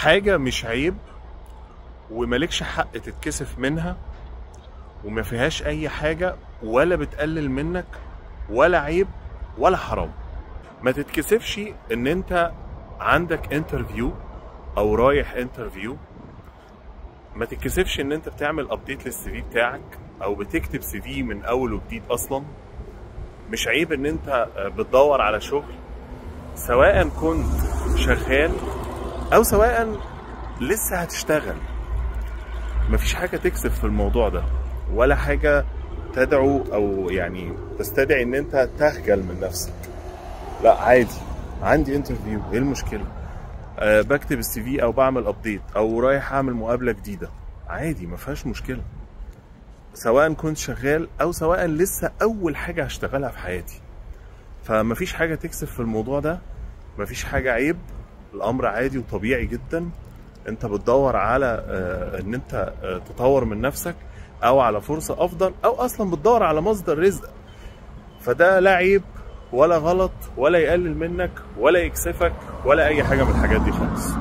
حاجة مش عيب وملكش حق تتكسف منها، وما فيهاش اي حاجة ولا بتقلل منك ولا عيب ولا حرام. ما تتكسفش ان انت عندك انترفيو او رايح انترفيو، ما تتكسفش ان انت بتعمل ابديت للسي في بتاعك او بتكتب سي في من اول وجديد. اصلا مش عيب ان انت بتدور على شغل، سواء كنت شغال او سواء لسه هتشتغل. مفيش حاجة تكسف في الموضوع ده ولا حاجة تدعو او يعني تستدعي ان انت تخجل من نفسك. لا عادي، عندي انترفيو، ايه المشكلة؟ بكتب السي في او بعمل ابديت او رايح اعمل مقابلة جديدة، عادي ما فيهاش مشكلة. سواء كنت شغال او سواء لسه اول حاجة هشتغلها في حياتي، فمفيش حاجة تكسف في الموضوع ده، مفيش حاجة عيب. الامر عادي وطبيعي جدا. انت بتدور على ان انت تطور من نفسك او على فرصة افضل او اصلا بتدور على مصدر رزق، فده لا عيب ولا غلط ولا يقلل منك ولا يكسفك ولا اي حاجة من الحاجات دي خالص.